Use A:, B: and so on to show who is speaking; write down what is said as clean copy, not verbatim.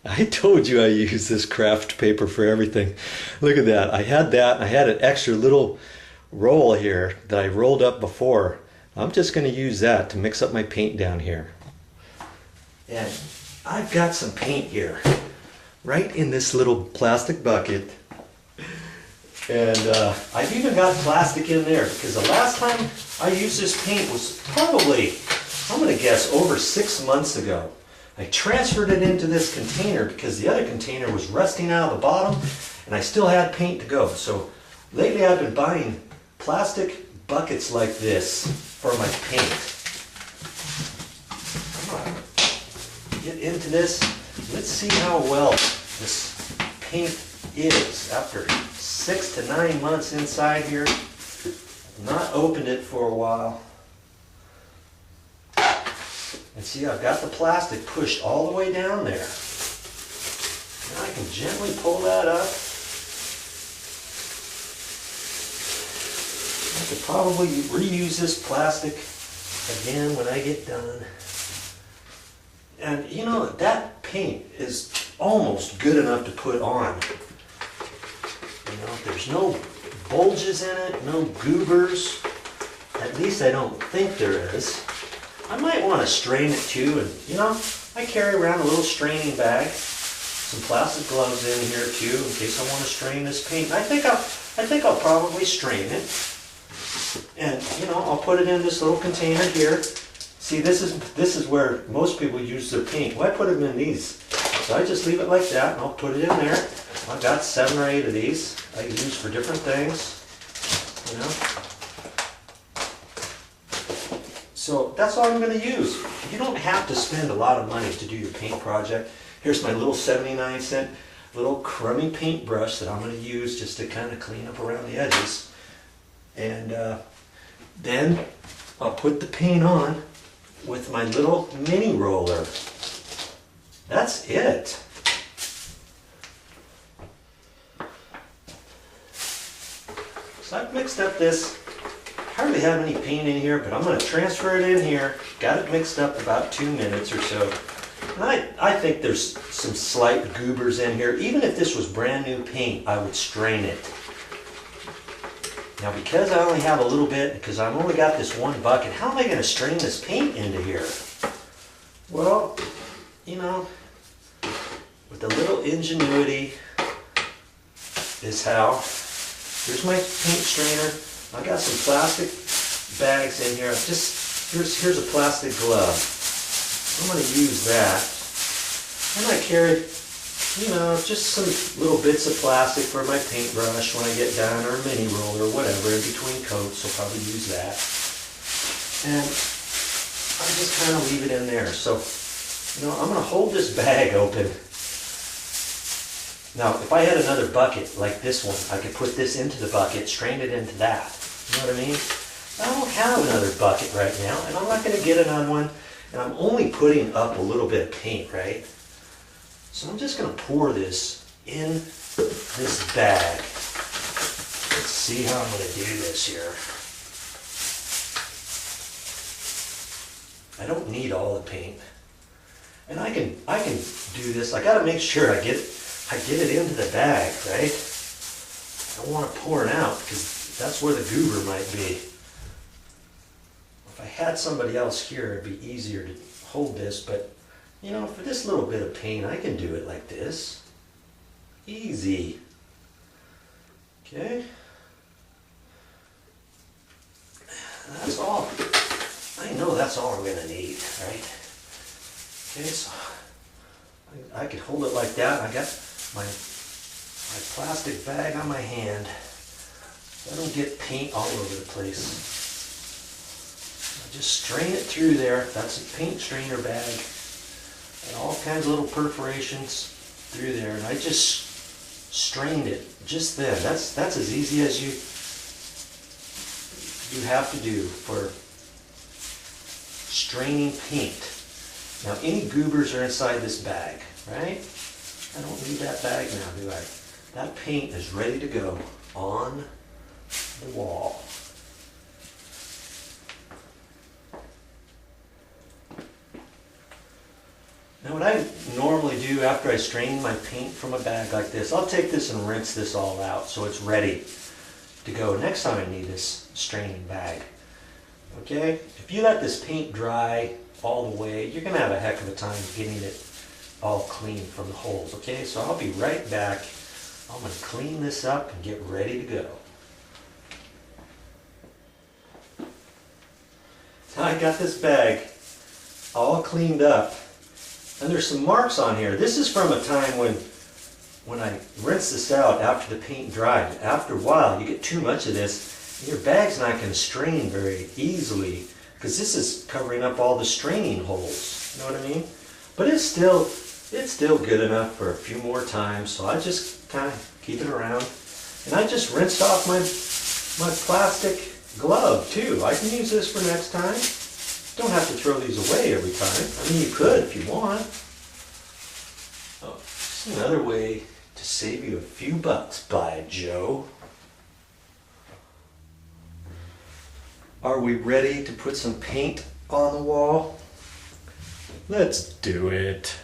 A: I told you I use this craft paper for everything. Look at that. I had that. I had an extra little roll here that I rolled up before. I'm just going to use that to mix up my paint down here. And I've got some paint here, right in this little plastic bucket. And I've even got plastic in there because the last time I used this paint was probably, I'm going to guess, over 6 months ago. I transferred it into this container because the other container was rusting out of the bottom and I still had paint to go. So lately I've been buying plastic buckets like this for my paint. I'm gonna get into this. Let's see how well this paint is after 6 to 9 months inside here. I've not opened it for a while. And see, I've got the plastic pushed all the way down there. Now I can gently pull that up. I could probably reuse this plastic again when I get done. And you know, that paint is almost good enough to put on. You know, there's no bulges in it, no goobers. At least I don't think there is. I might want to strain it too, and you know, I carry around a little straining bag, some plastic gloves in here too, in case I want to strain this paint. I think I'll probably strain it, and you know, I'll put it in this little container here. See, this is where most people use their paint. Well, I put them in these, so I just leave it like that, and I'll put it in there. I've got 7 or 8 of these I use for different things, you know. So that's all I'm going to use. You don't have to spend a lot of money to do your paint project. Here's my little 79-cent little crummy paintbrush that I'm going to use just to kind of clean up around the edges. And then I'll put the paint on with my little mini roller. That's it. So I've mixed up this. Hardly have any paint in here, but I'm going to transfer it in here. Got it mixed up about 2 minutes or so. And I think there's some slight goobers in here. Even if this was brand new paint, I would strain it. Now because I only have a little bit, because I've only got this one bucket, how am I going to strain this paint into here? Well, you know, with a little ingenuity is how. Here's my paint strainer. I got some plastic bags in here. Here's a plastic glove. I'm going to use that. And I carry, you know, just some little bits of plastic for my paintbrush when I get done, or a mini roller, or whatever, in between coats. I'll probably use that. And I just kind of leave it in there. So, you know, I'm going to hold this bag open. Now, if I had another bucket like this one, I could put this into the bucket, strain it into that. You know what I mean? I don't have another bucket right now, and I'm not going to get another one. And I'm only putting up a little bit of paint, right? So I'm just going to pour this in this bag. Let's see how I'm going to do this here. I don't need all the paint. And I can do this. I got to make sure I get it into the bag, right? I don't want to pour it out because that's where the goober might be. If I had somebody else here, it'd be easier to hold this, but you know, for this little bit of paint, I can do it like this. Easy. Okay. That's all. I know that's all I'm going to need, right? Okay, so I could hold it like that. I got my plastic bag on my hand so I don't get paint all over the place. I just strain it through there. That's a paint strainer bag. And all kinds of little perforations through there. And I just strained it just then. That's as easy as you have to do for straining paint. Now any goobers are inside this bag, right? I don't need that bag now, do I? That paint is ready to go on the wall. Now what I normally do after I strain my paint from a bag like this, I'll take this and rinse this all out so it's ready to go next time I need this straining bag. Okay? If you let this paint dry all the way, you're gonna have a heck of a time getting it all clean from the holes. Okay? So I'll be right back. I'm gonna clean this up and get ready to go. Now I got this bag all cleaned up, and there's some marks on here. This is from a time when I rinsed this out after the paint dried. After a while, you get too much of this, and your bag's not going to strain very easily because this is covering up all the straining holes. You know what I mean? But it's still good enough for a few more times, so I just kind of keep it around. And I just rinsed off my plastic glove too. I can use this for next time. Don't have to throw these away every time. I mean, you could if you want. Oh, just another way to save you a few bucks, by Joe. Are we ready to put some paint on the wall? Let's do it.